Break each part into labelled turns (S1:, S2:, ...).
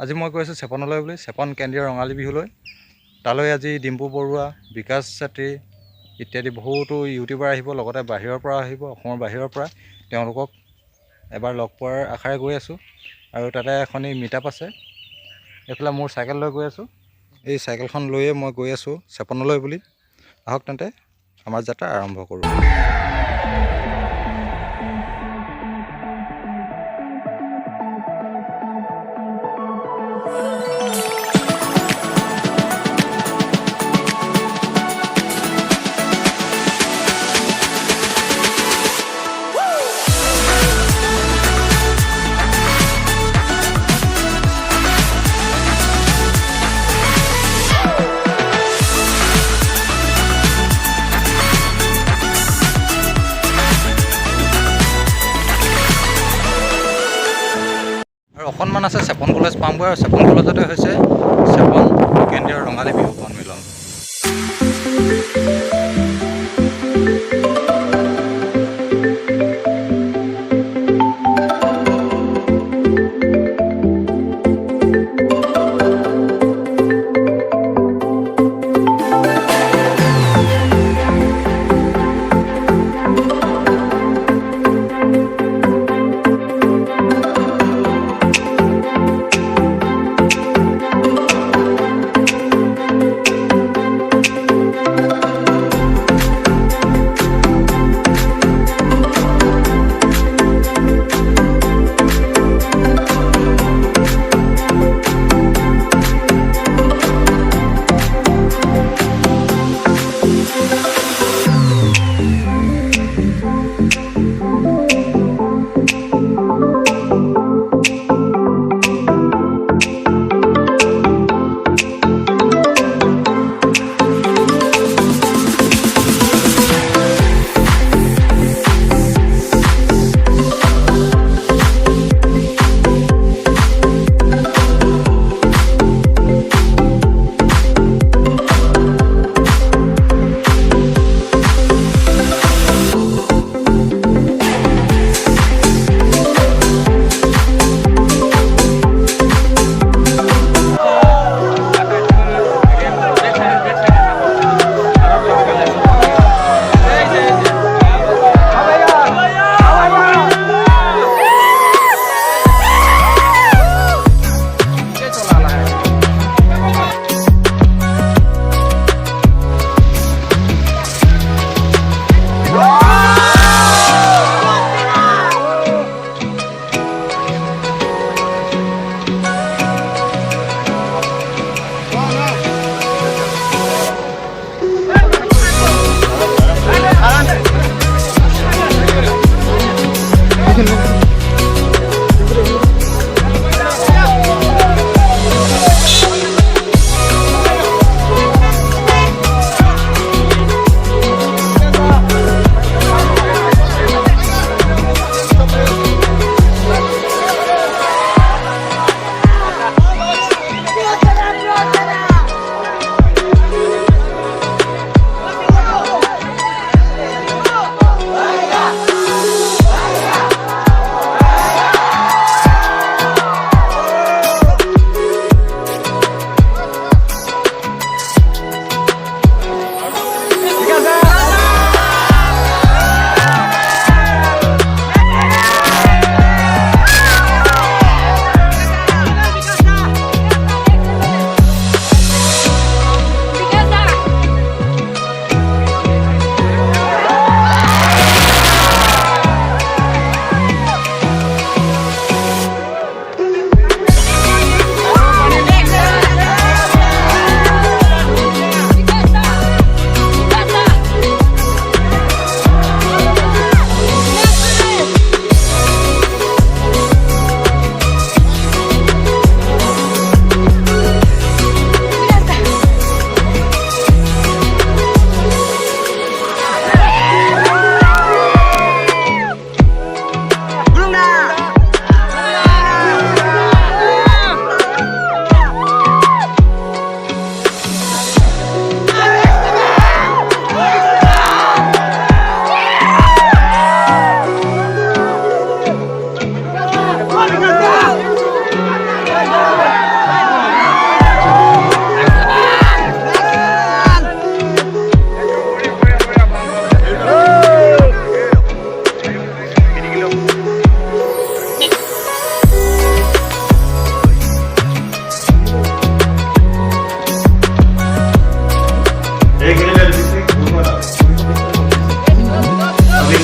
S1: আজি মই গৈ আছোঁ চেপনলৈ বুলি, চেপন কেন্দ্ৰীয় ৰঙালী বিহুলৈ। তালৈ আজি ডিম্পু বৰুৱা, বিকাশ ছাত্ৰী ইত্যাদি বহুতো ইউটিউবাৰ আহিব, লগতে বাহিৰৰ পৰা আহিব, অসমৰ বাহিৰৰ পৰা। তেওঁলোকক এবাৰ লগ পোৱাৰ আশাৰে গৈ আছোঁ। আৰু তাতে এখনি মিটআপ আছে। এইফালে মোৰ চাইকেল লৈ গৈ আছোঁ। এই চাইকেলখন লৈয়ে মই গৈ আছোঁ চেপনলৈ বুলি। আহক তেন্তে আমাৰ যাত্ৰা আৰম্ভ কৰোঁ। অকণমান আছে চেপন কলেজ পামগৈ, আৰু চেপন কলেজতে হৈছে চেপন কেন্দ্ৰীয় ৰঙালী বিহু সন্মিলন।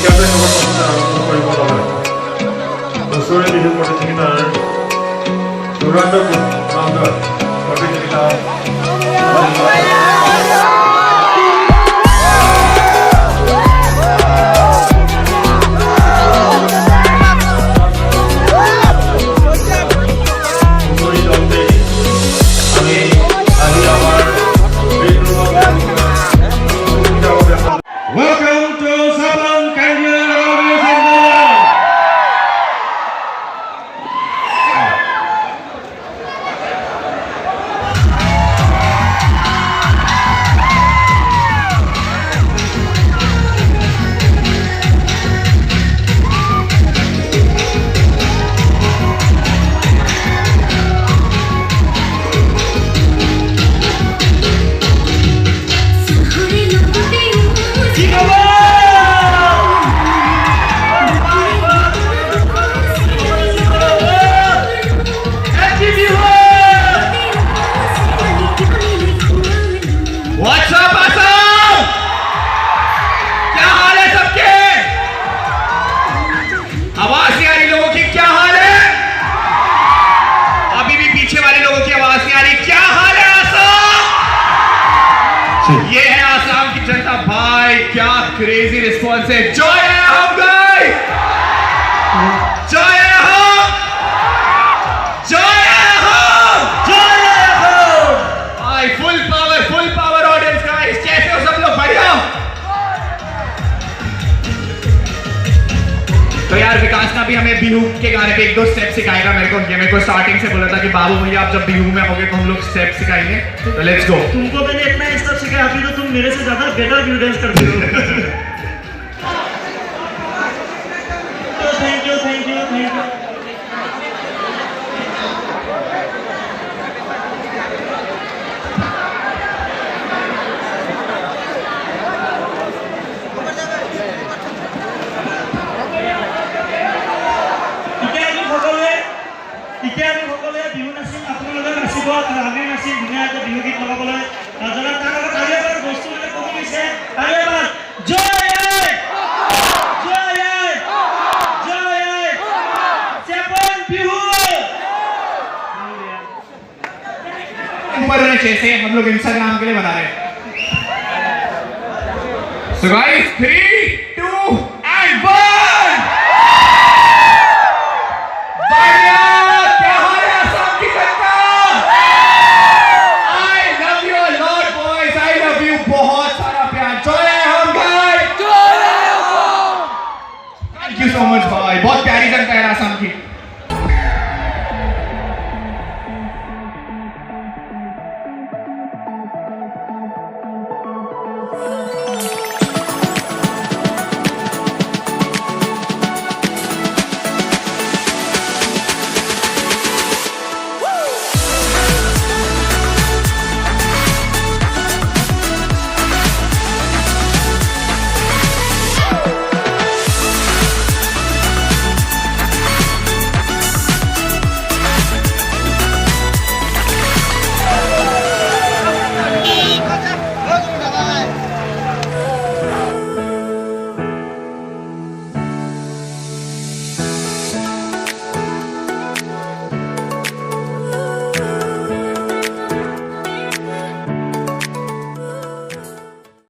S2: এতিয়াতে খবৰ প্ৰস্তুতি আৰম্ভ কৰিব ল'লে। ওচৰৰে বিহু প্ৰতিযোগিতাৰ চূড়ান্ত ৰাউণ্ডত প্ৰতিযোগিতা Welcome to Sepon Bihu. What's up, Assam? क्या हाल है सबके? आवाज नहीं आ रही लोगों की, क्या हाल है? अभी भी पीछे वाले लोगों की आवाज नहीं आ रही, क्या हाल है आसाम? ये है आसाम की जनता भाई, क्या क्रेजी रिस्पॉन्स है। जय हम गए, जय हम, जय हम, जय हम भाई। फुल पावर ऑडियंस गाइस, कैसे हो सब लोग? बढ़िया। तो यार विकास ना भी हमें बिहू के गाने पे एक दो स्टेप सिखाएगा मेरे को स्टार्टिंग से बोला था कि बाबू भैया आप जब बिहू में होगे तो हम लोग स्टेप सिखाएंगे, तो लेट्स गो।
S3: तुमको मैंने इतना स्टेप सिखाया, अभी तो तुम मेरे से ज्यादा बेटर व्यू डांस करते हो। तो थैंक यू। এতিয়া আমি সকলোৱে বিহু নাচিম, আপোনালোকে নাচিব, আমি নাচিম ধুনীয়াকৈ বিহু গীত লগাবলৈ। নজনা তাৰ লগত আৰু এবাৰ বস্তুবিলাক কমি গৈছে, আৰু এবাৰ জয় চেপন বিহু।
S4: ऊपर होने जैसे हम लोग इंस्टाग्राम के लिए बना रहे हैं। So guys, 3, 2 and 1. बढ़िया, क्या हाल है असम की जनता? I love you a lot boys, I love you, बहुत सारा प्यार। जय हम guys, जय हम। Thank you so much भाई, बहुत प्यारी जनता है असम की।